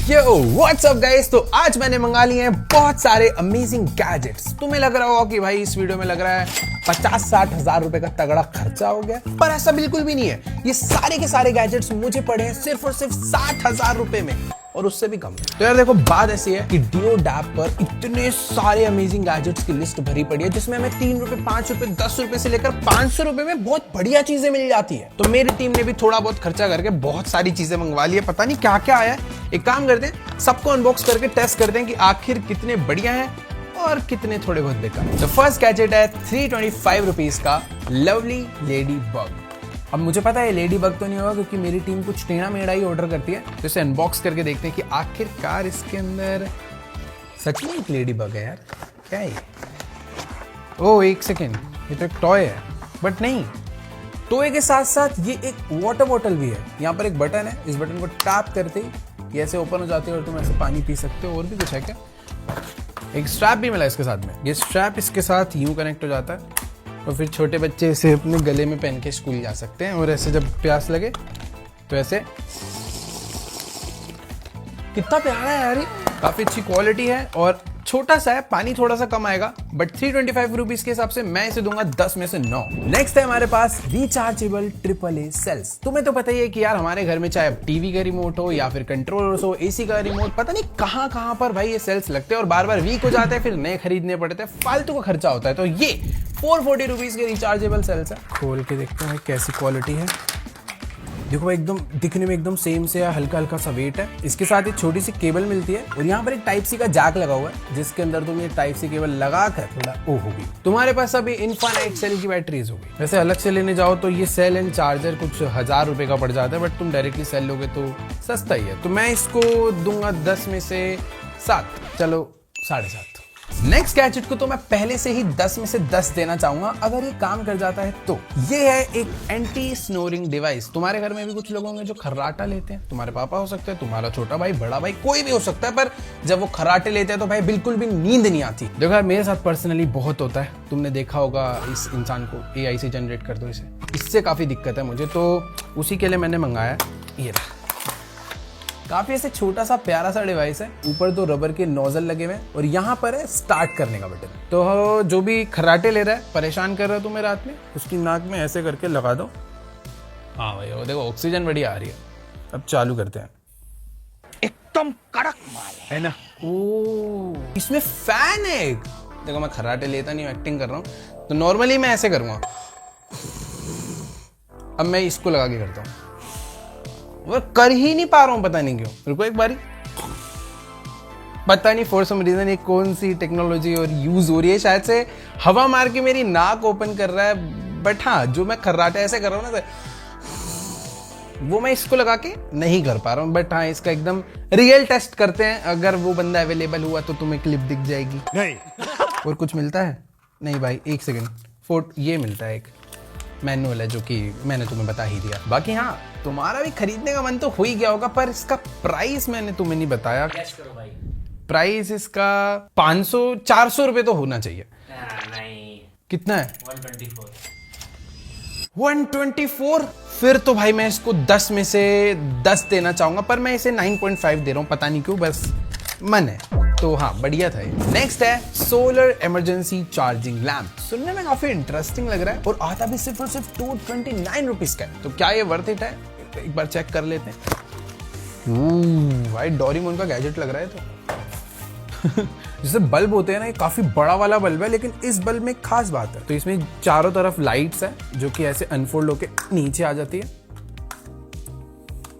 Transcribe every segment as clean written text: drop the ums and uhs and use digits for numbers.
Yo what's up guys. तो आज मैंने मंगा लिए हैं बहुत सारे अमेजिंग गैजेट्स। तुम्हें लग रहा होगा कि भाई इस वीडियो में लग रहा है 50-60 हजार रुपए का तगड़ा खर्चा हो गया, पर ऐसा बिल्कुल भी नहीं है। ये सारे के सारे गैजेट्स मुझे पड़े हैं सिर्फ और सिर्फ 60,000 रुपए में, और उससे भी कम। तो यार देखो, बात ऐसी है कि DioDAP पर इतने सारे अमेजिंग गैजेट्स की लिस्ट भरी पड़ी है, जिसमें हमें 3 रुपए, 5 रुपए, 10 रुपए से लेकर 500 रुपए में बहुत बढ़िया चीजें मिल जाती है। तो मेरी टीम ने भी थोड़ा बहुत खर्चा करके बहुत सारी चीजें मंगवा ली है। पता नहीं क्या क्या आया है। एक काम करते हैं, सबको अनबॉक्स करके टेस्ट करते हैं कि आखिर कितने बढ़िया हैं और कितने थोड़े बहुत बेकार। तो फर्स्ट गैजेट है 325 रुपीज का लवली लेडी बग। अब मुझे पता है लेडी बग तो नहीं होगा, क्योंकि मेरी टीम कुछ टेढ़ा मेढ़ा ही ऑर्डर करती है। तो इसे अनबॉक्स करके देखते हैं कि आखिरकार इसके अंदर सच में एक लेडी बग है। यार क्या है? ओह एक सेकेंड, ये तो एक टॉय है। बट नहीं, टॉय के साथ साथ ये एक वाटर बॉटल भी है। यहाँ पर एक बटन है, इस बटन को टैप करते ही ये ऐसे ओपन हो जाती है और तुम ऐसे पानी पी सकते हो। और भी कुछ है क्या? एक स्ट्रैप भी मिला इसके साथ में। ये स्ट्रैप इसके साथ यूं कनेक्ट हो जाता है और फिर छोटे बच्चे इसे अपने गले में पहन के स्कूल जा सकते हैं। और ऐसे जब प्यास लगे तो ऐसे, कितना प्यारा है यार। काफी अच्छी क्वालिटी है और छोटा सा है, पानी थोड़ा सा कम आएगा। बट 325 रुपीज के हिसाब से मैं इसे दूंगा 10 में से 9। नेक्स्ट है हमारे पास रिचार्जेबल AAA सेल्स। तुम्हें तो पता ही है कि यार हमारे घर में चाहे टीवी का रिमोट हो या फिर कंट्रोलर्स हो, एसी का रिमोट, पता नहीं कहां पर भाई ये सेल्स लगते हैं और बार बार वीक हो जाते हैं, फिर नए खरीदने पड़ते हैं, फालतू का खर्चा होता है। तो ये 440 रुपीज के रिचार्जेबल सेल्स है। खोल के देखते हैं कैसी क्वालिटी है। देखो एकदम दिखने में एकदम सेम से हल्का हल्का सा वेट है। इसके साथ एक छोटी सी केबल मिलती है और यहाँ पर एक टाइप सी का जैक लगा हुआ है, जिसके अंदर तुम ये टाइप सी केबल लगा कर थोड़ा होगी। तुम्हारे पास अभी इनफाइनाइट सेल की बैटरीज होगी। वैसे अलग से लेने जाओ तो ये सेल एंड चार्जर कुछ 1000 रुपए का पड़ जाता है, बट तुम डायरेक्टली सेल लोगे तो सस्ता ही है। तो मैं इसको दूंगा 10 में से 7, चलो 7.5। नेक्स्ट गैजेट को तो मैं पहले से ही 10 में से 10 देना चाहूंगा, अगर ये काम कर जाता है तो। ये है एक एंटी स्नोरिंग डिवाइस। तुम्हारे घर में भी कुछ लोग होंगे जो खर्राटा लेते हैं। तुम्हारे पापा हो सकते हैं, तुम्हारा छोटा भाई, बड़ा भाई, कोई भी हो सकता है। पर जब वो खर्राटे लेते हैं तो भाई बिल्कुल भी नींद नहीं आती। देखो यार, मेरे साथ पर्सनली बहुत होता है। तुमने देखा होगा इस इंसान को AI से जनरेट कर दो इसे, इससे काफी दिक्कत है मुझे। तो उसी के लिए मैंने मंगाया ये रहा। काफी ऐसे छोटा सा प्यारा सा डिवाइस है। ऊपर 2 रबर के नोजल लगे हुए हैं और यहाँ पर है स्टार्ट करने का बटन। तो जो भी खर्राटे ले रहा है, परेशान कर रहा है तुम्हें रात में, उसकी नाक में ऐसे करके लगा दो। हाँ भाई, वो देखो ऑक्सीजन बढ़िया आ रही है। अब चालू करते हैं। एकदम कड़क माल है ना। ओ इसमें फैन है एक। देखो मैं खर्राटे लेता नहीं, एक्टिंग कर रहा हूँ। तो नॉर्मली मैं ऐसे करूँगा, अब मैं इसको लगा के करता हूँ। वो कर ही नहीं पा रहा हूं, पता नहीं क्यों। रुको एक बारी, पता नहीं फॉर सम रीजन ये कौन सी टेक्नोलॉजी और यूज हो रही है। शायद से हवा मार के मेरी नाक ओपन कर रहा है। बट हाँ, जो मैं खर्राटा ऐसे कर रहा हूँ ना, वो मैं इसको लगा के नहीं कर पा रहा हूँ। बट हाँ, इसका एकदम रियल टेस्ट करते हैं। अगर वो बंदा अवेलेबल हुआ तो तुम्हें क्लिप दिख जाएगी। नहीं और कुछ मिलता है? नहीं भाई, एक सेकेंड। ये मिलता है एक मैनुअल है, जो कि मैंने तुम्हें बता ही दिया। बाकी हाँ, तुम्हारा भी खरीदने का मन तो हो ही गया होगा, पर इसका प्राइस मैंने तुम्हें नहीं बताया। कैश करो भाई। प्राइस इसका 500-400 रुपए तो होना चाहिए। नहीं, कितना है? 124। फिर तो भाई मैं इसको 10 में से 10 देना चाहूंगा, पर मैं इसे 9.5 दे रहा हूं। पता नहीं क्यों, बस मन है। तो हाँ, बढ़िया था ये। नेक्स्ट है सोलर इमरजेंसी चार्जिंग लैम्प। सुनने में काफी इंटरेस्टिंग लग रहा है और आता भी सिर्फ और सिर्फ 229 रुपीज का है। तो क्या ये वर्थ इट है? एक बार चेक कर लेते हैं। भाई डोरेमोन का गैजेट लग रहा है। तो जैसे बल्ब होते हैं ना, ये काफी बड़ा वाला बल्ब है, लेकिन इस बल्ब में एक खास बात है। तो इसमें चारों तरफ लाइट्स है, जो कि ऐसे अनफोल्ड होके नीचे आ जाती है।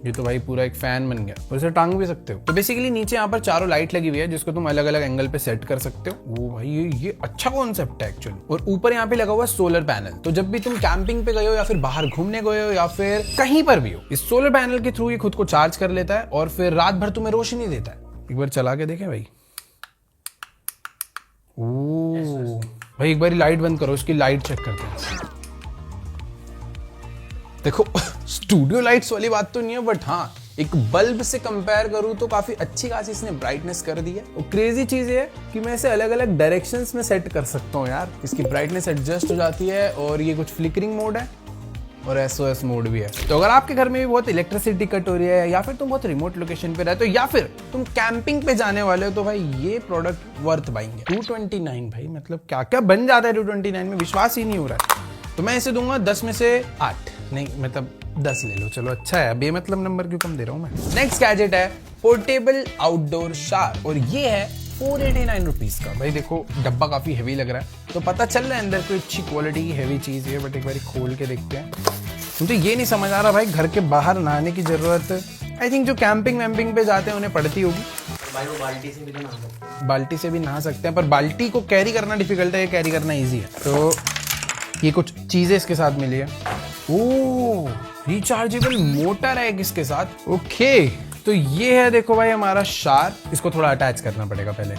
ये तो भाई पूरा एक फैन बन गया, और इसे टांग भी सकते हो। तो बेसिकली नीचे यहाँ पर चारों लाइट लगी हुई है, जिसको तुम अलग अलग एंगल पे सेट कर सकते हो। वो भाई ये अच्छा कॉन्सेप्ट है एक्चुअली। और ऊपर यहाँ पे लगा हुआ सोलर पैनल। तो जब भी तुम कैंपिंग पे गए हो या फिर बाहर घूमने गए हो या फिर कहीं पर भी हो, इस सोलर पैनल के थ्रू ये खुद को चार्ज कर लेता है और फिर रात भर तुम्हें रोशनी देता है। एक बार चला के देखें भाई। ओ भाई, एक बार लाइट बंद करो, इसकी लाइट चेक करते हैं। देखो स्टूडियो लाइट्स वाली बात तो नहीं है, बट हाँ, एक बल्ब से कंपेयर करूं तो काफी अच्छी खासी इसने ब्राइटनेस कर दी है। और क्रेजी चीज ये है कि मैं इसे अलग अलग डायरेक्शंस में सेट कर सकता हूं यार। इसकी ब्राइटनेस एडजस्ट हो जाती है और ये कुछ फ्लिकरिंग मोड है और SOS मोड भी है। तो अगर आपके घर में भी बहुत इलेक्ट्रिसिटी कट हो रही है या फिर तुम बहुत रिमोट लोकेशन पे रहते हो या फिर तुम कैंपिंग पे जाने वाले हो तो भाई ये प्रोडक्ट वर्थ बाइंग है। 229 भाई, मतलब क्या क्या बन जाता है 229 में, विश्वास ही नहीं हो रहा है। तो मैं इसे दूंगा 10 में से 8, नहीं मतलब 10 ले लो, चलो अच्छा है, बेमतलब नंबर क्यों कम दे रहा हूं मैं। नेक्स्ट गैजेट है पोर्टेबल आउटडोर शावर और ये है 489 रुपीज का। भाई देखो डब्बा काफी हैवी लग रहा है, तो पता चल रहा है अंदर कोई अच्छी क्वालिटी की हैवी चीज है, बट एक बार खोल के देखते हैं। मुझे ये नहीं समझ आ रहा भाई, घर के बाहर नहाने की जरूरत आई थिंक जो कैंपिंग वैम्पिंग पे जाते हैं उन्हें पड़ती होगी। भाई वो बाल्टी से भी तो नहा सकते हैं। बाल्टी से भी नहा सकते हैं, पर बाल्टी को कैरी करना डिफिकल्ट है, कैरी करना ईजी है। तो ये कुछ चीजें इसके साथ मिली है। ओह, रिचार्जेबल मोटर है इसके साथ। ओके, तो ये है देखो भाई हमारा शार। इसको थोड़ा अटैच करना पड़ेगा पहले।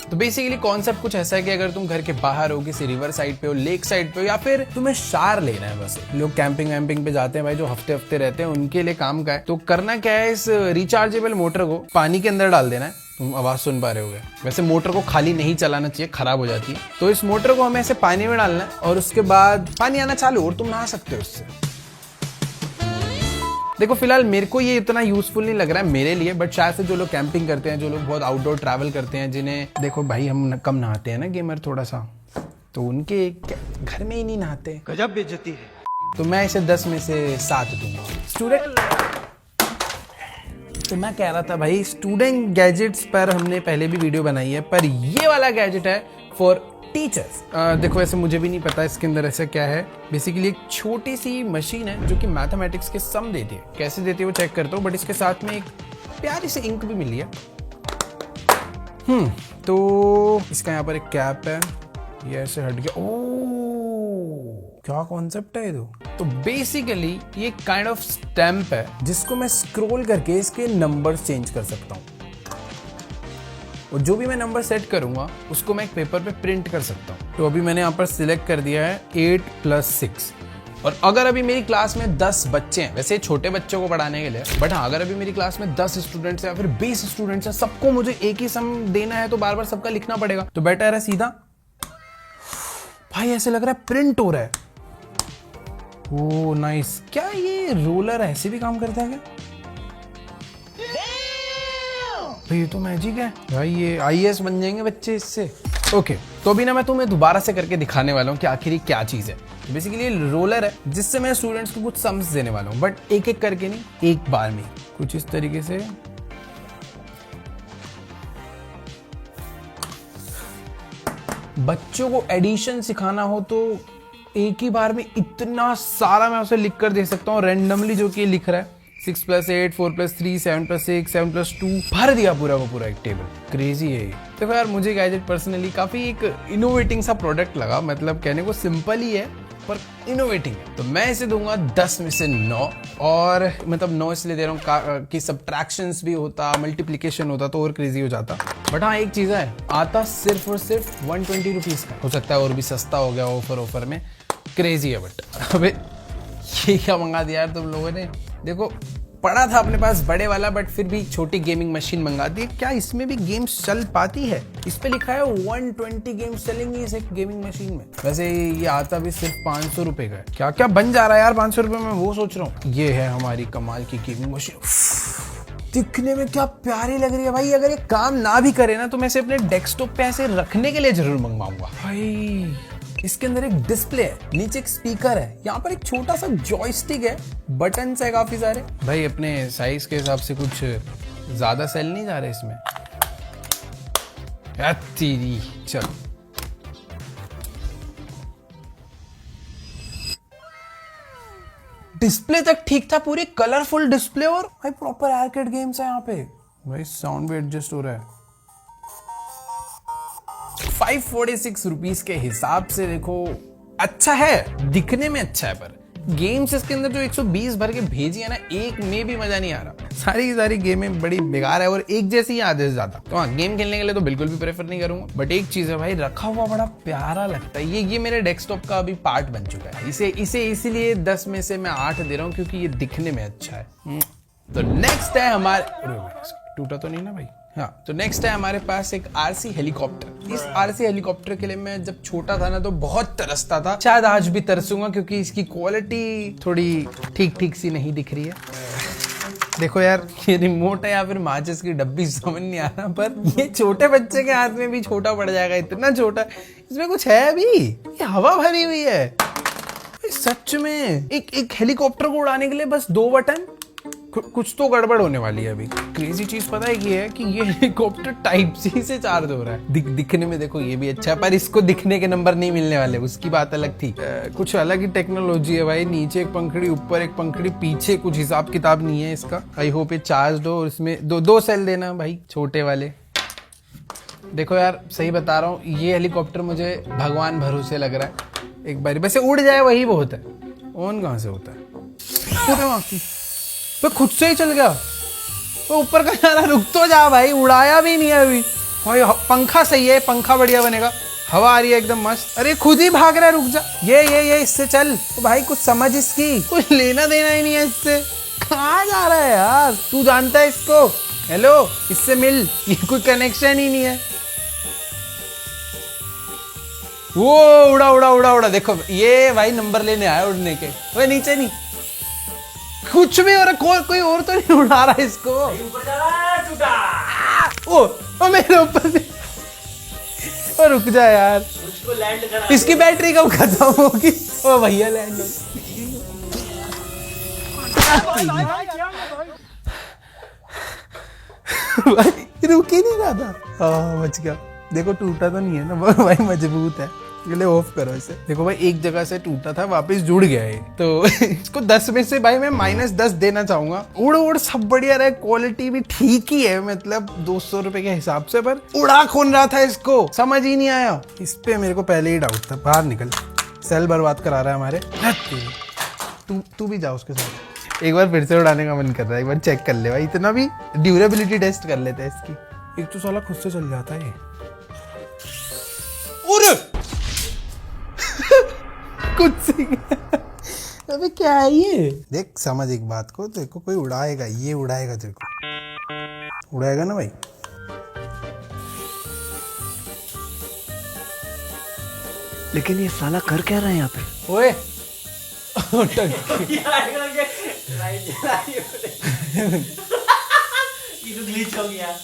तो बेसिकली कॉन्सेप्ट कुछ ऐसा है कि अगर तुम घर के बाहर हो, किसी रिवर साइड पे हो, लेक साइड पे हो, या फिर तुम्हें शार लेना है, बस लोग कैंपिंग वैम्पिंग पे जाते हैं भाई जो हफ्ते हफ्ते रहते हैं, उनके लिए काम का है। तो करना क्या है, इस रिचार्जेबल मोटर को पानी के अंदर डाल देना है। तुम आवाज सुन पा रहे होगे, वैसे मोटर को खाली नहीं चलाना चाहिए, खराब हो जाती है। तो इस मोटर को हमें ऐसे पानी में डालना है और उसके बाद पानी आना चालू और तुम नहा सकते हो उससे। देखो फिलहाल मेरे को ये इतना यूजफुल नहीं लग रहा है मेरे लिए, बट शायद से जो लोग कैंपिंग करते हैं, जो लोग बहुत आउटडोर ट्रैवल करते हैं, जिन्हें देखो भाई हम कम नहाते हैं ना गेमर थोड़ा सा, तो उनके घर में ही नहीं नहाते। गजब बेइज्जती है। तो मैं इसे 10 में से 7 दूंगा। स्टूडेंट, तो मैं कह रहा था भाई स्टूडेंट गैजेट्स पर हमने पहले भी वीडियो बनाई है, पर ये वाला गैजेट है फॉर टीचर्स। देखो ऐसे मुझे भी नहीं पता इसके अंदर ऐसा क्या है। बेसिकली एक छोटी सी मशीन है जो कि मैथमेटिक्स के सम देती है। कैसे देती है वो चेक करता हूँ, बट इसके साथ में एक प्यारी सी इंक भी मिली है। तो इसका यहाँ पर एक कैप है, ये ऐसे हट गया। ओह, क्या कॉन्सेप्ट है ये। तो बेसिकली ये काइंड ऑफ स्टैम्प है जिसको मैं स्क्रॉल करके इसके नंबर चेंज कर सकता हूँ, और जो भी मैं नंबर सेट करूंगा उसको मैं एक पेपर पे प्रिंट कर सकता हूँ। तो अभी मैंने यहाँ पर सिलेक्ट कर दिया है 8+6, और अगर अभी मेरी क्लास में 10 बच्चे हैं, वैसे छोटे बच्चों को पढ़ाने के लिए, बट हाँ अगर अभी मेरी क्लास में 10 स्टूडेंट्स हैं या फिर 20 स्टूडेंट्स हैं, सबको मुझे एक ही सम देना है, तो बार बार सबका लिखना पड़ेगा। तो बेटर है सीधा, भाई ऐसे लग रहा है प्रिंट हो रहा है। Oh nice. क्या ये रोलर ऐसे भी काम करता है क्या? भाई ये तो मैजिक है भाई, ये IAS बन जाएंगे बच्चे इससे। ओके, तो अभी ना मैं तुम्हें दोबारा से करके दिखाने वाला हूँ कि आखिर ये क्या चीज है। बेसिकली ये रोलर है जिससे मैं स्टूडेंट्स को कुछ सम्स देने वाला हूँ, बट एक एक करके नहीं, एक बार में कुछ इस तरीके से। बच्चों को एडिशन सिखाना हो तो एक ही बार में इतना सारा मैं उसे लिख कर दे सकता हूँ रैंडमली, जो कि लिख रहा है 6+8, 4+3, 7+6, 7+2, भर दिया पूरा को पूरा एक टेबल। क्रेजी है ये। तो यार मुझे गैजेट पर्सनली काफी एक इनोवेटिंग सा प्रोडक्ट लगा, मतलब कहने को सिंपल ही है पर इनोवेटिंग है। तो मैं इसे दूंगा 10 में से 9, और मतलब 9 इसलिए दे रहा हूँ कि सब्ट्रैक्शंस भी होता, मल्टीप्लिकेशन होता तो और क्रेजी हो जाता। बट हाँ एक चीज है, आता सिर्फ और सिर्फ 120 रुपीज का। हो सकता है और भी सस्ता हो गया ऑफर में, क्रेजी है। बट अबे ये क्या मंगा दिया यार तुम लोगों ने। देखो पड़ा था अपने पास बड़े वाला, बट फिर भी छोटी गेमिंग मशीन मंगा दी। क्या इसमें भी गेम्स चल पाती है? इस पे लिखा है 120 गेम्स चलेंगी इस एक गेमिंग मशीन में। वैसे ये आता भी सिर्फ 500 रुपए का है। क्या क्या बन जा रहा है यार 500 रुपए में, वो सोच रहा हूँ। ये है हमारी कमाल की गेमिंग मशीन। दिखने में क्या प्यारी लग रही है भाई। अगर ये काम ना भी करे ना तो मैं इसे अपने डेस्कटॉप पे ऐसे रखने के लिए जरूर मंगवाऊंगा भाई। इसके अंदर एक डिस्प्ले है, नीचे एक स्पीकर है, यहाँ पर एक छोटा सा जॉयस्टिक है, बटन्स है काफी सारे। भाई अपने साइज के हिसाब से कुछ ज्यादा सेल नहीं जा रहे इसमें। तेरी चल। डिस्प्ले तक ठीक था, पूरी कलरफुल डिस्प्ले, और भाई प्रॉपर आर्केड गेम्स है यहाँ पे। भाई साउंड भी एडजस्ट हो रहा है। 546 रुपीज के हिसाब से देखो अच्छा है, दिखने में अच्छा है, पर गेम्स इसके अंदर जो 120 भर के भेजी है ना, एक में भी मजा नहीं आ रहा। सारी की सारी गेमें बड़ी बेकार है और एक जैसी ही आधे से ज्यादा। तो हाँ, गेम खेलने के लिए तो बिल्कुल भी प्रेफर नहीं करूंगा। बट एक चीज है भाई, रखा हुआ बड़ा प्यारा लगता है। ये मेरे डेस्कटॉप का अभी पार्ट बन चुका है। इसे इसीलिए 10 में से मैं 8 दे रहा हूँ, क्योंकि ये दिखने में अच्छा है। तो नेक्स्ट है हमारे, टूटा तो नहीं ना भाई? हाँ, तो नेक्स्ट है हमारे पास एक आरसी हेलीकॉप्टर। इस आरसी हेलीकॉप्टर के लिए मैं जब छोटा था ना तो बहुत तरसता था, शायद आज भी तरसूंगा क्योंकि इसकी क्वालिटी थोड़ी ठीक ठीक सी नहीं दिख रही है। देखो यार, ये रिमोट है या फिर माचिस की डब्बी समझ नहीं आ रहा, पर ये छोटे बच्चे के हाथ में भी छोटा पड़ जाएगा, इतना छोटा। इसमें कुछ है भी, ये हवा भरी हुई है सच में। एक हेलीकॉप्टर को उड़ाने के लिए बस 2 बटन। कुछ तो गड़बड़ होने वाली है अभी। क्रेजी चीज पता है ये है कि ये हेलीकॉप्टर टाइप सी से चार्ज हो रहा है। दिखने में देखो ये भी अच्छा है, पर इसको दिखने के नंबर नहीं मिलने वाले, उसकी बात अलग थी। कुछ अलग ही टेक्नोलॉजी है भाई, नीचे एक पंखड़ी, ऊपर एक पंखड़ी, पीछे कुछ हिसाब किताब नहीं है इसका। आई होप ये चार्ज हो, इसमें दो सेल देना भाई, छोटे वाले। देखो यार, सही बता रहा हूँ, ये हेलीकॉप्टर मुझे भगवान भरोसे लग रहा है। एक बार वैसे उड़ जाए वही बहुत है, ऑन कहाँ से होता है? तो खुद से ही चल गया। तो ऊपर का जा रहा, रुक तो जा भाई, उड़ाया भी नहीं है अभी। भाई पंखा सही है, पंखा बढ़िया बनेगा, हवा आ रही है एकदम मस्त। अरे खुद ही भाग रहा है, रुक जा। ये इससे चल। तो भाई कुछ समझ इसकी, कुछ लेना देना ही नहीं है इससे। कहाँ जा रहा है यार, तू जानता है इसको? हेलो, इससे मिल, ये कोई कनेक्शन ही नहीं है। वो उड़ा। देखो ये भाई नंबर लेने आया उड़ने के। वो नीचे नहीं, कुछ भी हो रहा, कोई और तो नहीं उड़ा रहा इसको। ऊपर जा रहा है, टूटा। ओ मेरे ऊपर से। ओ रुक जा यार, उसको लैंड करा। इसकी बैटरी कब खत्म होगी? ओ भैया लैंड। भाई रुक ही नहीं रहा था। बच गया। देखो टूटा तो नहीं है ना भाई, मजबूत है। ले ऑफ करो इसे। देखो भाई, एक जगह से टूटा था, वापस जुड़ गया है। तो इसको 10 में से भाई मैं -10 देना चाहूंगा। उड़ सब बढ़िया रहे, क्वालिटी भी ठीक ही है, मतलब 200 रुपए के हिसाब से। पर उड़ा कौन रहा था इसको, समझ ही नहीं आया। इस पे मेरे को पहले ही डाउट था। बाहर निकल, सेल बर्बाद करा रहा है हमारे। तू भी जा उसके साथ। एक बार फिर से उड़ाने का मन कर रहा है, एक बार चेक कर ले भाई, इतना भी ड्यूरेबिलिटी टेस्ट कर लेते हैं इसकी। एक तो साला खुद से चल जाता है। कुछ से अबे क्या है ये? देख समझ एक बात को, देखो कोई उड़ाएगा, ये उड़ाएगा तेरे को, उड़ाएगा ना भाई। लेकिन ये साला कर क्या रहा है यहाँ पे? ओए ये तो ग्लिच हो गया।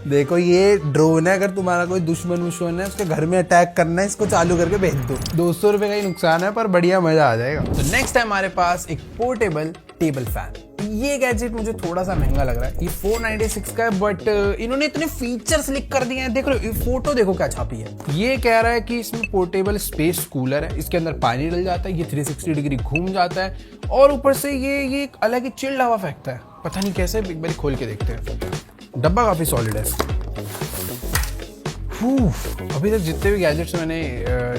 देखो ये ड्रोन है, अगर तुम्हारा कोई दुश्मन है उसके घर में अटैक करना है, इसको चालू करके भेज दो। 200 रुपए का ही नुकसान है, पर बढ़िया मजा आ जाएगा। तो नेक्स्ट है हमारे पास एक पोर्टेबल टेबल फैन। ये गैजेट मुझे थोड़ा सा महंगा लग रहा है, ये 496 का है, बट इन्होंने इतने फीचर्स लिख कर दिए हैं। देख लो, फोटो देखो क्या छापी है। ये कह रहा है कि इसमें पोर्टेबल स्पेस कूलर है, इसके अंदर पानी डल जाता है, ये 360 डिग्री घूम जाता है, और ऊपर से ये एक अलग ही चिल्ड हवा फेंकता है। पता नहीं कैसे, एक बार खोल के देखते हैं। डब्बा काफी सॉलिड है। अभी तक जितने भी गैजेट्स मैंने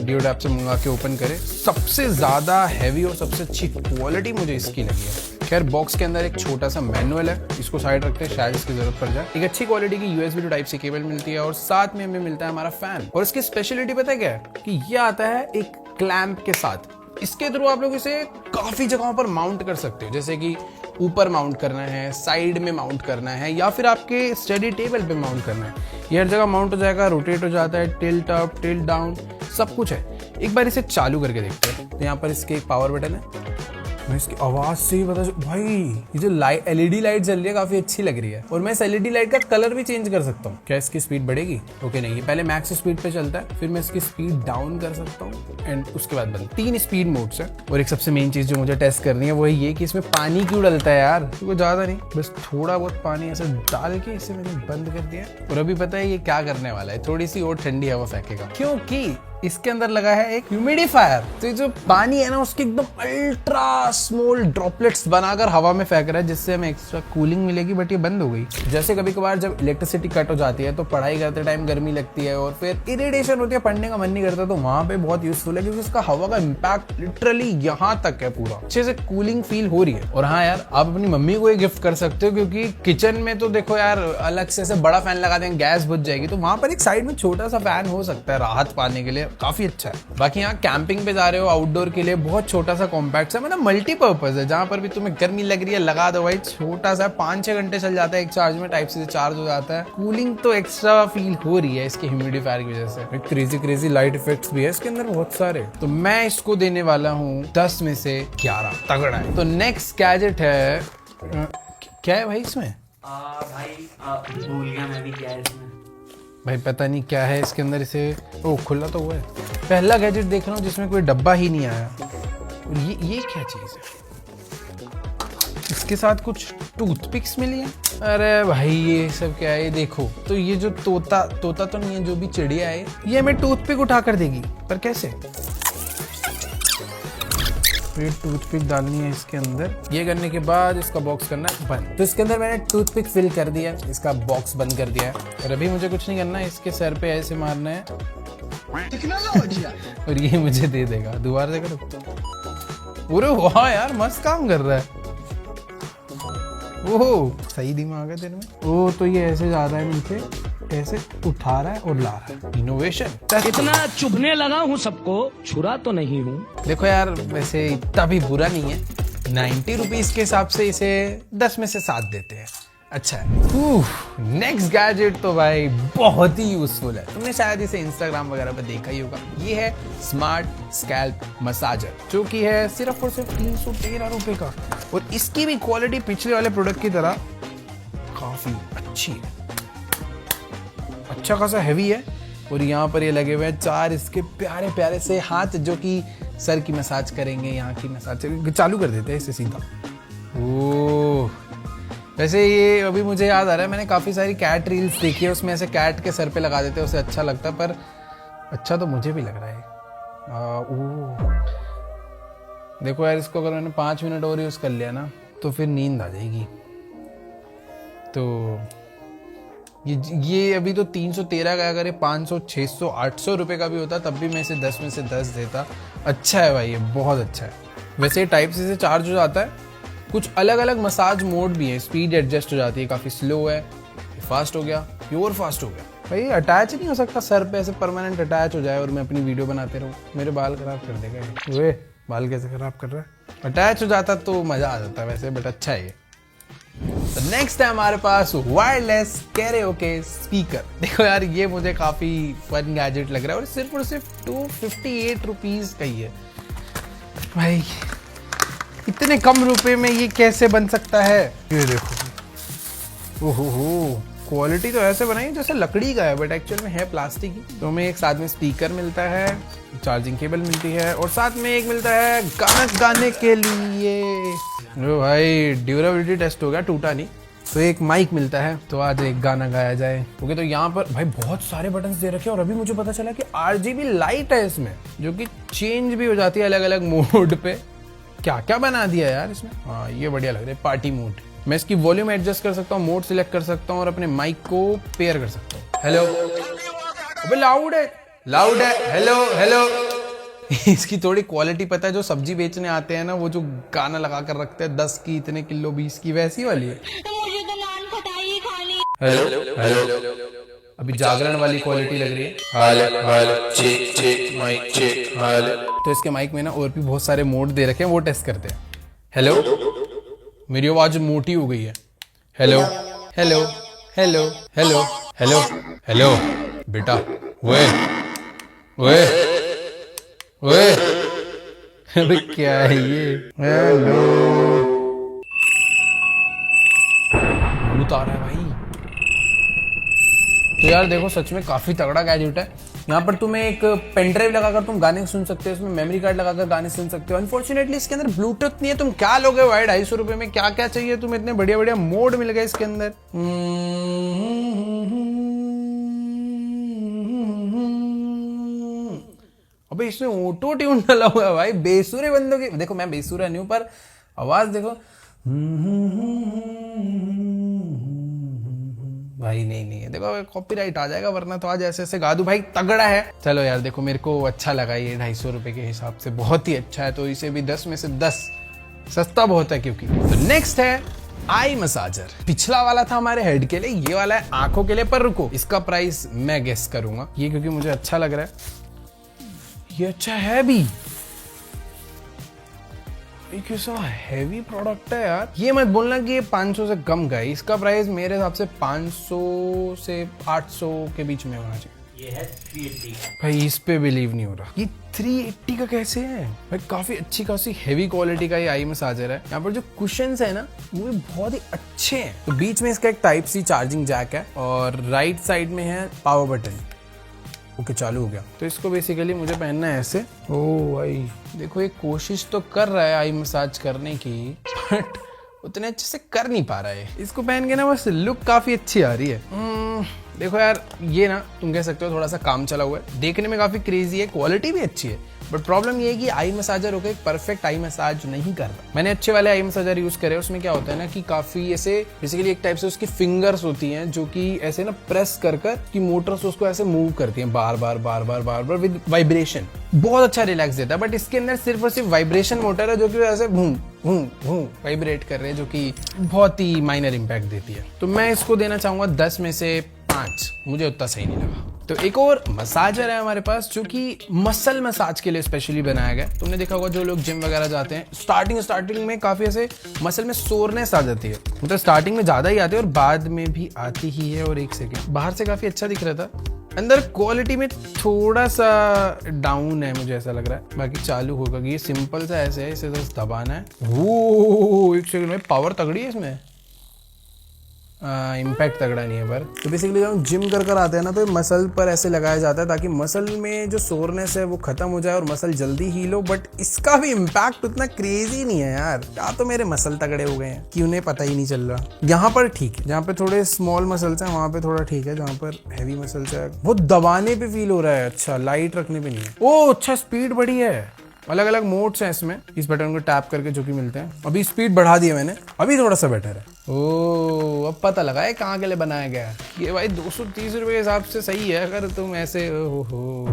डियोड ऐप से मंगा के ओपन करे, सबसे ज्यादा हैवी और सबसे अच्छी क्वालिटी मुझे इसकी लगी है। खैर बॉक्स के अंदर एक छोटा सा मैनुअल है, इसको साइड रखते हैं, शायद इसकी जरूरत पड़ जाए। एक अच्छी क्वालिटी की USB to type C cable मिलती है, और साथ में हमें मिलता है हमारा फैन। और इसकी स्पेशलिटी पता है क्या है? कि ये आता है एक क्लैंप के साथ। इसके थ्रू आप लोग इसे काफी जगहों पर माउंट कर सकते हो, जैसे कि ऊपर माउंट करना है, साइड में माउंट करना है, या फिर आपके स्टडी टेबल पे माउंट करना है। ये हर जगह माउंट हो जाएगा, रोटेट हो जाता है, टिल्ट अप टिल्ट डाउन सब कुछ है। एक बार इसे चालू करके देखते हैं। तो यहाँ पर इसके एक पावर बटन है, मैं इसकी आवाज से ही पता भाई ये जो LED लाइट जल रही है काफी अच्छी लग रही है। और मैं इस LED लाइट का कलर भी चेंज कर सकता हूँ। क्या इसकी स्पीड बढ़ेगी? ओके नहीं, ये पहले मैक्स स्पीड पे चलता है, फिर मैं इसकी स्पीड डाउन कर सकता हूँ, एंड उसके बाद बंद। 3 स्पीड मोड्स है। और एक सबसे मेन चीज जो मुझे टेस्ट करनी है वो है ये कि इसमें पानी क्यों डलता है यार। तो ज्यादा नहीं, बस थोड़ा बहुत पानी ऐसे डाल के इसे मैंने बंद कर दिया। और अभी पता है ये क्या करने वाला है, थोड़ी सी और ठंडी हवा फेंकेगा, क्योंकि इसके अंदर लगा है एक ह्यूमिडिफायर। तो जो पानी है ना, उसके एकदम अल्ट्रा स्मॉल ड्रॉपलेट्स बनाकर हवा में फेंक रहा है, जिससे हमें एक्स्ट्रा कूलिंग मिलेगी। बट ये बंद हो गई। जैसे कभी कभार जब इलेक्ट्रिसिटी कट हो जाती है तो पढ़ाई करते टाइम गर्मी लगती है और फिर इरिटेशन होती है, पढ़ने का मन नहीं करता, तो वहां पे बहुत यूजफुल है, क्योंकि इसका हवा का इम्पैक्ट लिटरली यहाँ तक है, पूरा अच्छे से कूलिंग फील हो रही है। और हाँ यार, आप अपनी मम्मी को ये गिफ्ट कर सकते हो, क्योंकि किचन में तो देखो यार अलग से ऐसे बड़ा फैन लगा देंगे, गैस बुझ जाएगी, तो वहां पर एक साइड में छोटा सा फैन हो सकता है राहत पाने के लिए। काफी अच्छा है। बाकी यहाँ कैंपिंग पे जा रहे हो, आउटडोर के लिए बहुत छोटा सा कॉम्पैक्ट है, मतलब मल्टीपर्पज है। जहां पर भी तुम्हें गर्मी लग रही है लगा दो भाई, छोटा सा 5-6 घंटे चल जाता है एक चार्ज में, टाइप से चार्ज हो जाता है। कूलिंग तो एक्स्ट्रा फील हो रही है इसके ह्यूमिडिफायर की वजह से। क्रेजी लाइट इफेक्ट्स भी है इसके अंदर बहुत सारे। तो मैं इसको देने वाला हूँ 10 में से 11, तगड़ा है। तो नेक्स्ट गैजेट है, क्या है भाई इसमें? भूल गया मैं भी क्या है इसमें। भाई पता नहीं क्या है इसके अंदर। इसे ओ खुला तो हुआ है। पहला गैजेट देख रहा हूँ जिसमें कोई डब्बा ही नहीं आया। और ये क्या चीज है? इसके साथ कुछ टूथपिक्स मिली है। अरे भाई ये सब क्या है? ये देखो, तो ये जो तोता तो नहीं है, जो भी चिड़िया है, ये हमें टूथपिक उठा कर देगी, पर कैसे? ये टूथपिक डालनी है इसके अंदर। ये करने के बाद इसका बॉक्स करना है बंद। तो इसके अंदर मैंने टूथपिक फिल कर दिया, इसका बॉक्स बंद कर दिया है। और अभी मुझे कुछ नहीं करना है, इसके सर पे ऐसे मारना है और ये मुझे दे देगा। दोबारा से करो। पूरे वाह यार, मस्त काम कर रहा है। ओह सही दिमाग है तेरे में। ओह तो ये ऐसे जा रहा है नीचे, ऐसे उठा रहा है और ला रहा है। इनोवेशन। इतना चुभने लगा हूँ सबको, छुरा तो नहीं हूँ। देखो यार वैसे इतना भी बुरा नहीं है। 90 रुपीज के हिसाब से इसे 10 में से 7 देते हैं। अच्छा है। नेक्स्ट गैजेट तो भाई बहुत ही यूजफुल है। तुमने शायद इसे इंस्टाग्राम वगैरह पे देखा ही होगा। ये है स्मार्ट स्कैल्प मसाजर, जो कि है सिर्फ और सिर्फ 313 रुपए का। और इसकी भी क्वालिटी पिछले वाले प्रोडक्ट की तरह काफी अच्छी है, अच्छा खासा हैवी है। और यहाँ पर ये लगे हुए हैं 4 इसके प्यारे प्यारे से हाथ, जो कि सर की मसाज करेंगे, यहाँ की मसाज चालू कर देते हैं इसे सीधा। ओह वैसे ये अभी मुझे याद आ रहा है, मैंने काफ़ी सारी कैट रील्स देखी है, उसमें ऐसे कैट के सर पे लगा देते हैं, उसे अच्छा लगता है। पर अच्छा तो मुझे भी लग रहा है। ओह देखो यार, इसको अगर मैंने 5 मिनट और यूज़ कर लिया ना तो फिर नींद आ जाएगी। तो ये अभी तो 313 का, अगर ये 500, 600, 800 रुपये का भी होता तब भी मैं इसे 10 में से 10 देता। अच्छा है भाई, ये बहुत अच्छा है। वैसे टाइप से इसे चार्ज हो जाता है। कुछ अलग अलग मसाज मोड भी है, स्पीड एडजस्ट हो जाती है, काफ़ी स्लो है, फास्ट हो गया, प्योर फास्ट हो गया। भाई अटैच नहीं हो सकता सर पे, ऐसे परमानेंट अटैच हो जाए और मैं अपनी वीडियो बनाते रहूँ? मेरे बाल खराब कर देगा ये। बाल कैसे खराब कर रहा है? अटैच हो जाता तो मज़ा आ जाता वैसे, बट अच्छा है ये। तो नेक्स्ट है हमारे पास वायरलेस कैरियोके स्पीकर। देखो यार, ये मुझे काफी फन गैजेट लग रहा है और सिर्फ 258 रुपीज का ही है। भाई इतने कम रुपए में ये कैसे बन सकता है? ये देखो, ओहो क्वालिटी तो ऐसे बनाई जैसे लकड़ी का है, बट एक्चुअल में है प्लास्टिक ही। तो हमें एक साथ में स्पीकर मिलता है, चार्जिंग केबल मिलती है और साथ में एक मिलता है गाना गाने के लिए। ओ भाई ड्यूरेबिलिटी टेस्ट हो गया, टूटा नहीं। तो एक माइक मिलता है, तो आज एक गाना गाया जाए। ओके, तो यहाँ पर भाई बहुत सारे बटन्स दे रखे हैं और अभी मुझे पता चला कि RGB लाइट है इसमें, जो कि चेंज भी हो जाती है अलग अलग मोड पे। क्या क्या बना दिया यार इसमें। हाँ ये बढ़िया लग रहा है, पार्टी मोड। मैं इसकी वॉल्यूम एडजस्ट कर सकता हूँ, मोड सिलेक्ट कर सकता हूँ और अपने माइक को पेयर कर सकता हूँ। हेलो, अबे लाउड है, हेलो। इसकी थोड़ी क्वालिटी पता है, जो सब्जी बेचने आते हैं ना, वो जो गाना लगा कर रखते हैं 10 की इतने किलो 20 की, वैसी वाली है। मुझे तो नान खटाई खानी। हेलो, अभी जागरण वाली क्वालिटी लग रही है। हाल चेक माइक चेक हाल। तो इसके माइक में ना और भी बहुत सारे मोड दे रखे हैं, वो टेस्ट करते हैं। हेलो, मेरी आवाज मोटी हो गई है। Hello hello hello hello hello hello बेटा, ओए ओए ओए, अबे क्या है ये? हेलो, भूत आ रहा है भाई। तो यार देखो, सच में काफी तगड़ा गैजेट है। यहाँ पर तुम्हें एक पेन ड्राइव लगाकर तुम गाने सुन सकते हो, इसमें मेमोरी कार्ड लगाकर गाने सुन सकते हो। अनफॉर्चुनेटली इसके अंदर ब्लूटूथ नहीं है। तुम क्या लोगे भाई 250 रुपए में? क्या क्या चाहिए तुम्हें? इतने बढ़िया बढ़िया मोड मिल गए इसके अंदर। अबे इसमें ऑटो ट्यून डाला हुआ है भाई, बेसुरे बंदों की। देखो मैं बेसुरा नहीं हूं, पर आवाज देखो। भाई नहीं, देखो कॉपीराइट आ जाएगा, वरना तो आज ऐसे गा दूं भाई, तगड़ा है। चलो यार देखो, मेरे को अच्छा लगा ये 250 रुपए के हिसाब से बहुत ही अच्छा है। तो इसे भी 10 में से 10, सस्ता बहुत है क्योंकि। तो नेक्स्ट है आई मसाजर। पिछला वाला था हमारे हेड के लिए, ये वाला है आंखों के लिए। पर रुको, इसका प्राइस मैं गेस करूंगा ये, क्योंकि मुझे अच्छा लग रहा है। ये अच्छा है भी, ये कैसा हैवी प्रोडक्ट है यार। ये मत बोलना कि ये 500 से कम का है, इसका प्राइस मेरे हिसाब से 500 से 800 के बीच में होना चाहिए। ये है 380 भाई इस पे बिलीव नहीं हो रहा, ये 380 का कैसे है भाई। काफी अच्छी खासी हैवी क्वालिटी का ये आई मसाजर है। यहाँ पर जो कुशन्स है ना वो भी बहुत ही अच्छे हैं। तो बीच में इसका एक टाइप सी चार्जिंग जैक है और राइट साइड में है पावर बटन। ओके चालू हो गया। तो इसको बेसिकली मुझे पहनना है ऐसे। ओ भाई देखो ये कोशिश तो कर रहा है आई मसाज करने की, बट उतने अच्छे से कर नहीं पा रहा है। इसको पहन के ना बस लुक काफी अच्छी आ रही है। देखो यार ये ना तुम कह सकते हो थोड़ा सा काम चला हुआ है, देखने में काफी क्रेजी है, क्वालिटी भी अच्छी है, बट प्रॉब्लम ये है कि आई मसाजर होकर एक परफेक्ट आई मसाज नहीं कर रहा। मैंने अच्छे वाले आई मसाजर यूज करे, उसमें क्या होता है ना कि काफी ऐसे बेसिकली एक टाइप से उसकी फिंगर्स होती हैं जो कि ऐसे ना प्रेस कर कर की मोटर्स उसको ऐसे मूव करती हैं बार बार विद वाइब्रेशन। बहुत अच्छा रिलैक्स देता है, बट इसके अंदर सिर्फ और सिर्फ वाइब्रेशन मोटर है जो कि ऐसे वाइब्रेट कर रहे हैं, जो कि बहुत ही माइनर इंपैक्ट देती है। तो मैं इसको देना चाहूंगा 10 में से 5, मुझे उतना सही नहीं लगा। तो एक और मसाजर है हमारे पास जो कि मसल मसाज के लिए स्पेशली बनाया गया। तुमने देखा होगा जो लोग जिम वगैरह जाते हैं, स्टार्टिंग में काफी ऐसे मसल में सोरनेस आ जाती है, मतलब स्टार्टिंग में ज्यादा ही आती है और बाद में भी आती ही है। और एक सेकेंड, बाहर से काफी अच्छा दिख रहा था, अंदर क्वालिटी में थोड़ा सा डाउन है मुझे ऐसा लग रहा है। बाकी चालू होगा, ये सिंपल सा ऐसे है, इसे बस दबाना है। वो एक सेकंड में पावर तगड़ी है इसमें, इम्पैक्ट तगड़ा नहीं है पर। तो बेसिकली जब हम जिम कर आते हैं ना तो मसल पर ऐसे लगाया जाता है ताकि मसल में जो सोरनेस है वो खत्म हो जाए और मसल जल्दी हील हो। बट इसका भी इम्पैक्ट उतना क्रेजी नहीं है यार। या तो मेरे मसल तगड़े हो गए हैं कि उन्हें पता ही नहीं चल रहा। यहाँ पर ठीक है, जहाँ पे थोड़े स्मॉल मसल्स हैं वहां पे थोड़ा ठीक है, जहाँ पर हैवी मसल्स है वो दबाने पे फील हो रहा है। अच्छा लाइट रखने पे नहीं है। ओ अच्छा स्पीड बढ़ी है, अलग अलग मोड्स हैं इसमें, इस बटन को टैप करके जो कि मिलते हैं। अभी स्पीड बढ़ा दी है मैंने, अभी थोड़ा सा बेटर है। ओ अब पता लगा है कहाँ के लिए बनाया गया है ये भाई। 230 रुपए के हिसाब से सही है अगर तुम ऐसे हो,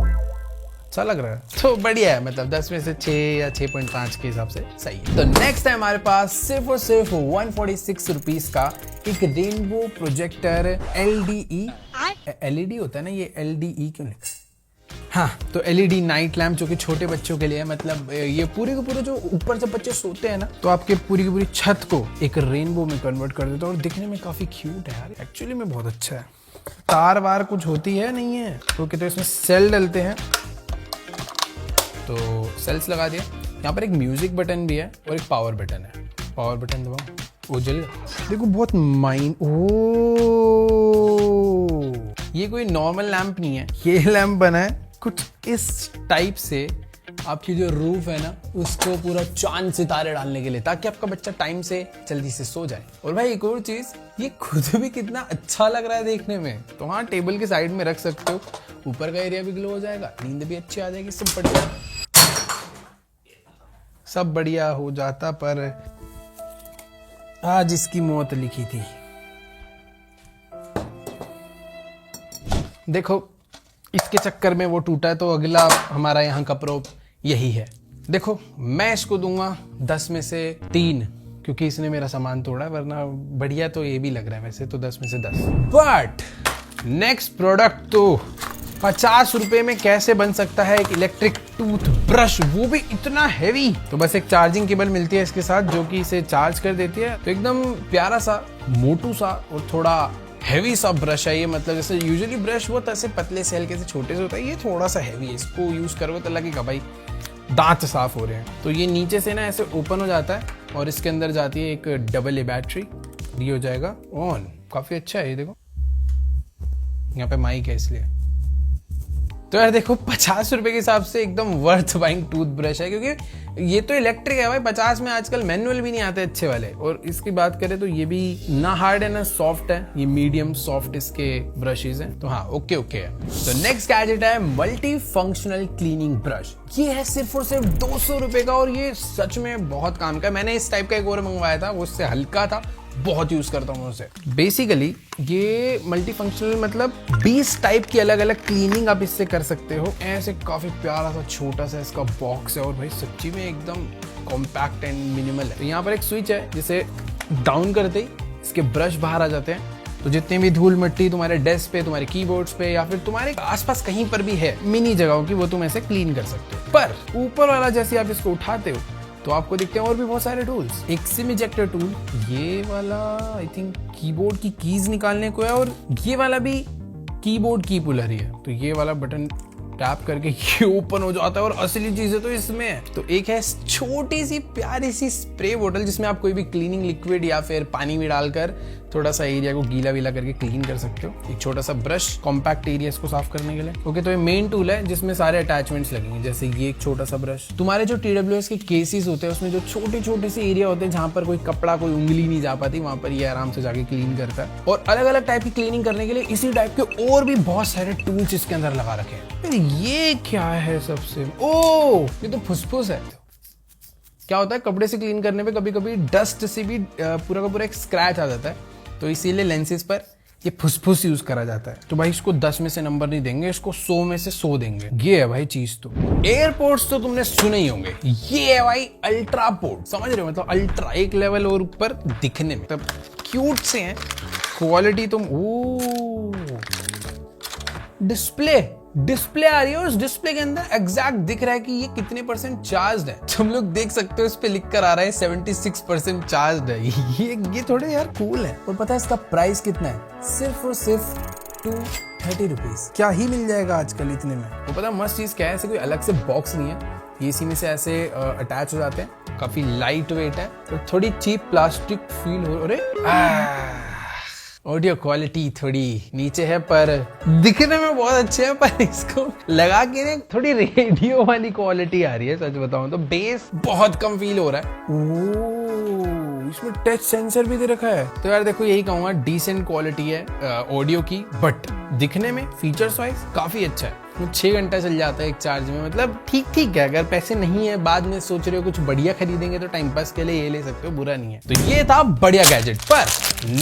अच्छा लग रहा है तो बढ़िया है, मतलब 10 में से 6 या 6.5 के हिसाब से सही है। तो नेक्स्ट है हमारे पास सिर्फ और सिर्फ 146 रुपीज का एक रेनबो प्रोजेक्टर LDE LED होता है ना, ये LDE क्यों लिखा? हाँ तो LED नाइट लैम्प जो कि छोटे बच्चों के लिए है। मतलब ये पूरे के पूरे जो ऊपर जब बच्चे सोते हैं ना तो आपके पूरी की पूरी छत को एक रेनबो में कन्वर्ट कर देता है और दिखने में काफी क्यूट है यार, एक्चुअली में बहुत अच्छा है। तार वार कुछ होती है नहीं है तो कहते इसमें सेल डलते हैं, तो सेल्स लगा दिया। यहाँ पर एक म्यूजिक बटन भी है और एक पावर बटन है। पावर बटन दबाओ, वो जल देखो बहुत माइन। ओ ये कोई नॉर्मल लैंप नहीं है, ये लैंप बना है कुछ इस टाइप से आपकी जो रूफ है ना उसको पूरा चांद सितारे डालने के लिए, ताकि आपका बच्चा टाइम से जल्दी से सो जाए। और भाई एक और चीज, ये खुद भी कितना अच्छा लग रहा है देखने में। तो हाँ टेबल के साइड में रख सकते हो, ऊपर का एरिया भी ग्लो हो जाएगा, नींद भी अच्छी आ जाएगी, सब बढ़िया हो जाता। पर आज इसकी मौत लिखी थी। देखो इसके चक्कर में वो टूटा है, तो अगला हमारा यहाँ का प्रोप यही है। देखो मैं इसको दूंगा 10 में से 3 क्योंकि इसने मेरा सामान तोड़ा, वरना बढ़िया तो ये भी लग रहा है वैसे तो 10 में से 10। बट नेक्स्ट प्रोडक्ट तो 50 रुपए में कैसे बन सकता है एक इलेक्ट्रिक टूथ ब्रश, वो भी इतना हैवी। तो बस एक चार्जिंग केबल मिलती है इसके साथ जो कि इसे चार्ज कर देती है। तो एकदम प्यारा सा मोटू सा और थोड़ा हैवी सा ब्रश है ये। मतलब जैसे यूजुअली ब्रश वो ऐसे पतले से हल्के से छोटे से होता है, ये थोड़ा सा हैवी है। इसको यूज करोगे तो लगेगा भाई दांत साफ हो रहे हैं। तो ये नीचे से ना ऐसे ओपन हो जाता है और इसके अंदर जाती है एक AA बैटरी, ये हो जाएगा ऑन। काफी अच्छा है ये, देखो यहाँ पे माइक है इसलिए। तो यार देखो 50 रुपए के हिसाब से एकदम वर्थ बाइंग टूथब्रश है, क्योंकि ये तो इलेक्ट्रिक है भाई। 50 में आजकल मैनुअल भी नहीं आते अच्छे वाले। और इसकी बात करें तो ये भी ना हार्ड है ना सॉफ्ट है, ये मीडियम सॉफ्ट इसके ब्रशेज हैं। तो हाँ ओके है। तो नेक्स्ट गैजेट है मल्टी फंक्शनल क्लीनिंग ब्रश। ये है सिर्फ और सिर्फ 200 रुपए का और ये सच में बहुत काम का है। मैंने इस टाइप का एक और मंगवाया था, वो उससे हल्का था, बहुत यूज करता हूँ उसे। बेसिकली ये मल्टी फंक्शनल मतलब 20 टाइप की अलग अलग क्लीनिंग आप इससे कर सकते हो। ऐसे काफी प्यारा सा छोटा सा इसका बॉक्स है और भाई सच्ची में एकदम कॉम्पैक्ट एंड मिनिमल है। तो यहाँ पर एक स्विच है जिसे डाउन करते ही इसके ब्रश बाहर आ जाते हैं तो जितनी भी धूल मिट्टी तुम्हारे डेस्क पे, तुम्हारे कीबोर्ड्स पे या फिर तुम्हारे आसपास कहीं पर भी है मिनी जगहों की, वो तुम ऐसे क्लीन कर सकते हो। पर ऊपर वाला जैसे आप इसको उठाते हो तो आपको दिखते हैं और भी बहुत सारे टूल्स। एक सिम इजेक्टर टूल, ये वाला आई थिंक कीबोर्ड की कीज निकालने को है, और ये वाला भी कीबोर्ड की पुलर ही है। तो ये वाला बटन टैप करके ये ओपन हो जाता है, और असली चीजें तो इसमें है। तो एक है छोटी सी प्यारी सी स्प्रे बोतल जिसमें आप कोई भी क्लीनिंग लिक्विड या फिर पानी भी डालकर थोड़ा सा एरिया को गीला वीला करके क्लीन कर सकते हो। एक छोटा सा ब्रश कॉम्पैक्ट एरियाज को साफ करने के लिए। ओके, तो ये मेन टूल है जिसमें सारे अटैचमेंट्स लगेंगे, जैसे ये एक छोटा सा ब्रश। तुम्हारे जो TWS के केसेस होते हैं उसमें जो छोटे छोटे से एरिया होते हैं जहां पर कोई कपड़ा, कोई उंगली नहीं जा पाती, वहां पर ये आराम से जाके क्लीन करता है। और अलग अलग टाइप की क्लीनिंग करने के लिए इसी टाइप के और भी बहुत सारे टूल्स इसके अंदर लगा रखे हैं। ये क्या है सबसे, ओ ये तो फुसफुस है। क्या होता है, कपड़े से क्लीन करने पे कभी कभी डस्ट से भी पूरा का पूरा एक स्क्रैच आ जाता है, तो इसीलिए लेंसेज पर ये फुसफुस यूज करा जाता है। तो भाई इसको 10 में से नंबर नहीं देंगे, इसको 100 में से 100 देंगे। ये है भाई चीज। तो एयरपोर्ट्स तो तुमने सुने ही होंगे, ये है भाई अल्ट्रा पोर्ट, समझ रहे हो, मतलब अल्ट्रा एक लेवल और ऊपर दिखने में, मतलब क्यूट से हैं, क्वालिटी तुम, ओ डिस्प्ले आ रही है, और उस डिस्प्ले के अंदर एग्जैक्ट दिख रहा है कि ये कितने % चार्ज है। तुम लोग देख सकते हो इस पे लिख कर आ रहा है 76% चार्ज है। ये थोड़े यार कूल है। और पता है इसका प्राइस कितना है, सिर्फ और सिर्फ 230 रुपीज। क्या ही मिल जाएगा आजकल इतने में। वो पता मस्त चीज क्या है, ऐसे कोई अलग से बॉक्स नहीं है, ये इसी में से ऐसे अटैच हो जाते हैं, काफी लाइट वेट है, तो थोड़ी चीप प्लास्टिक फील हो। अरे ऑडियो क्वालिटी थोड़ी नीचे है, पर दिखने में बहुत अच्छे हैं, पर इसको लगा के ना थोड़ी रेडियो वाली क्वालिटी आ रही है। सच बताऊं तो बेस बहुत कम फील हो रहा है। ओह, इसमें टच सेंसर भी दे रखा है। तो यार देखो, यही कहूंगा डिसेंट क्वालिटी है ऑडियो की, बट दिखने में फीचर्स वाइज काफी अच्छा है। 6 घंटा चल जाता है एक चार्ज में, मतलब ठीक ठीक है। अगर पैसे नहीं है, बाद में सोच रहे हो कुछ बढ़िया खरीदेंगे तो टाइम पास के लिए ये ले सकते हो, बुरा नहीं है। तो ये था बढ़िया गैजेट। पर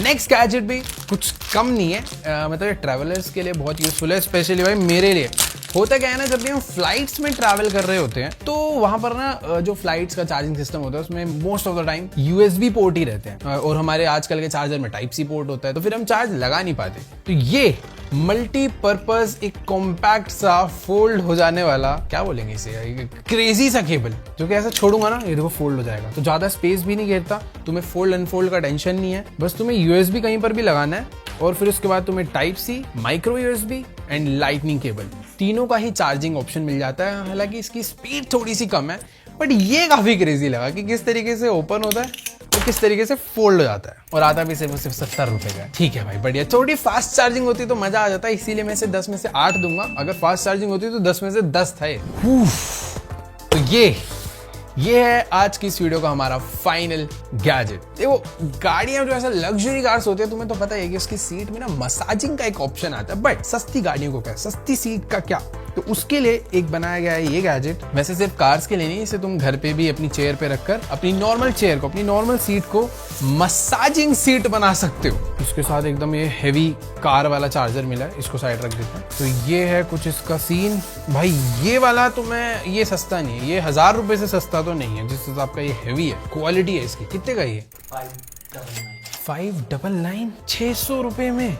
नेक्स्ट गैजेट भी कुछ कम नहीं है, मतलब ये ट्रैवलर्स के लिए बहुत यूजफुल है, स्पेशली भाई मेरे लिए। होता क्या है ना, जब भी हम फ्लाइट्स में ट्रैवल कर रहे होते हैं तो वहां पर ना जो फ्लाइट्स का चार्जिंग सिस्टम होता है उसमें most of the time USB port ही रहते हैं, और हमारे आजकल के चार्जर में टाइप C पोर्ट होता है, तो फिर हम चार्ज लगा नहीं पाते। तो ये मल्टीपर्पज एक कॉम्पैक्ट सा फोल्ड हो जाने वाला, क्या बोलेंगे इसे, क्रेजी सा केबल, जो कि ऐसा छोड़ूंगा ना ये देखो फोल्ड हो जाएगा। तो ज्यादा स्पेस भी नहीं घेरता, तुम्हें फोल्ड अनफोल्ड का टेंशन नहीं है, बस तुम्हें USB कहीं पर भी लगाना है, और फिर उसके बाद तुम्हें type C, micro USB and lightning cable, तीनों का ही चार्जिंग ऑप्शन मिल जाता है। हालांकि इसकी स्पीड थोड़ी सी कम है, बट ये काफी क्रेजी लगा कि किस तरीके से ओपन होता है और किस तरीके से फोल्ड हो जाता है, और आता भी सिर्फ 70 रुपए का। ठीक है भाई, बढ़िया। थोड़ी फास्ट चार्जिंग होती तो मजा आ जाता है, इसीलिए मैं इसे 10 में से 8 दूंगा। अगर फास्ट चार्जिंग होती तो 10 में से 10 था ये। तो ये है आज की इस वीडियो का हमारा फाइनल गैजेट। देखो, गाड़ियां जो ऐसा लग्जरी कार्स होती है, तुम्हें तो पता है कि उसकी सीट में ना मसाजिंग का एक ऑप्शन आता है, बट सस्ती गाड़ियों को क्या, सस्ती सीट का क्या, तो उसके लिए एक बनाया गया है ये गैजेट। वैसे सिर्फ कार्स के लिए नहीं, इसे तुम घर पे भी अपनी चेयर पे रखकर अपनी नॉर्मल चेयर को, अपनी नॉर्मल सीट को मसाजिंग सीट बना सकते हो। इसके साथ एकदम ये हेवी कार वाला चार्जर मिला है, इसको साइड रख देते हैं। तो ये है कुछ इसका सीन। भाई ये वाला तो ये सस्ता नहीं है, ये 1000 रुपए से सस्ता तो नहीं है, जिस हिसाब का ये हेवी है, क्वालिटी है इसकी। कितने का ये 599, 600 रुपए में।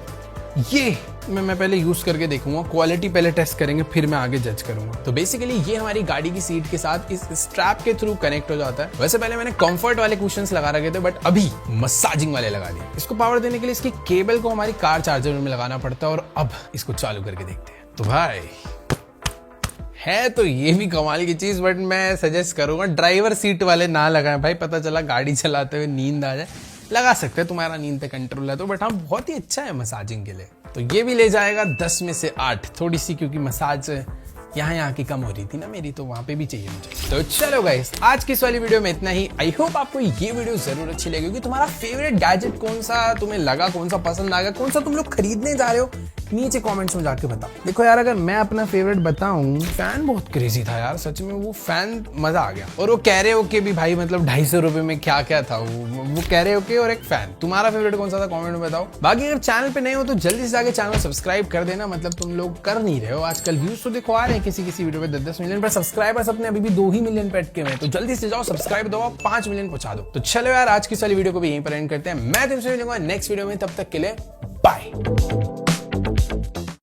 ये मैं पहले यूज करके देखूंगा, क्वालिटी पहले टेस्ट करेंगे, फिर मैं आगे जज करूंगा। तो बेसिकली ये हमारी गाड़ी की सीट के साथ इस स्ट्रैप के थ्रू कनेक्ट हो जाता है। वैसे पहले मैंने कंफर्ट वाले कुशन्स लगा रखे थे, बट अभी मसाजिंग वाले लगा दिए। इसको पावर देने के लिए इसकी केबल को हमारी कार चार्जर में लगाना पड़ता है, और अब इसको चालू करके देखते हैं। तो भाई है तो ये भी कमाल की चीज, बट मैं सजेस्ट करूंगा ड्राइवर सीट वाले ना लगाएं भाई, पता चला गाड़ी चलाते हुए नींद आ जाए। लगा सकते हैं, तुम्हारा नींद पे कंट्रोल है तो, बट हाँ बहुत ही अच्छा है मसाजिंग के लिए। तो ये भी ले जाएगा 10 में से 8, थोड़ी सी, क्योंकि मसाज यहाँ की कम हो रही थी ना मेरी, तो वहां पे भी चाहिए मुझे। तो चलो गाइस, आज की इस वाली वीडियो में इतना ही। आई होप आपको ये वीडियो जरूर अच्छी लगी होगी। तुम्हारा फेवरेट गैजेट कौन सा तुम्हें लगा, कौन सा पसंद आ गया, कौन सा तुम लोग खरीदने जा रहे हो, नीचे कमेंट्स में जाके बताओ। देखो यार, अगर मैं अपना फेवरेट बताऊं, फैन बहुत क्रेजी था यार, सच में वो फैन मजा आ गया। और वो कह रहे हो कि भी भाई मतलब 250 रुपए में क्या क्या था, वो कह रहे हो कि, और एक फैन। तुम्हारा फेवरेट कौन सा था कमेंट में बताओ। बाकी अगर चैनल पे नए हो तो जल्दी से जाके चैनल सब्सक्राइब कर देना, मतलब तुम लोग कर नहीं रहे हो। आजकल व्यूज तो देखो आ रहे हैं किसी वीडियो पे 10 मिलियन, पर सब्सक्राइबर्स अपने अभी भी 2 ही मिलियन पे अटके हुए हैं। तो जल्दी से जाओ, सब्सक्राइब दबाओ, 5 मिलियन पहुंचा दो। तो चलो यार, आज की सारी वीडियो को भी यहीं पर एंड करते हैं। मैं तुमसे मिलूंगा नेक्स्ट वीडियो में, तब तक के लिए बाय। बाय।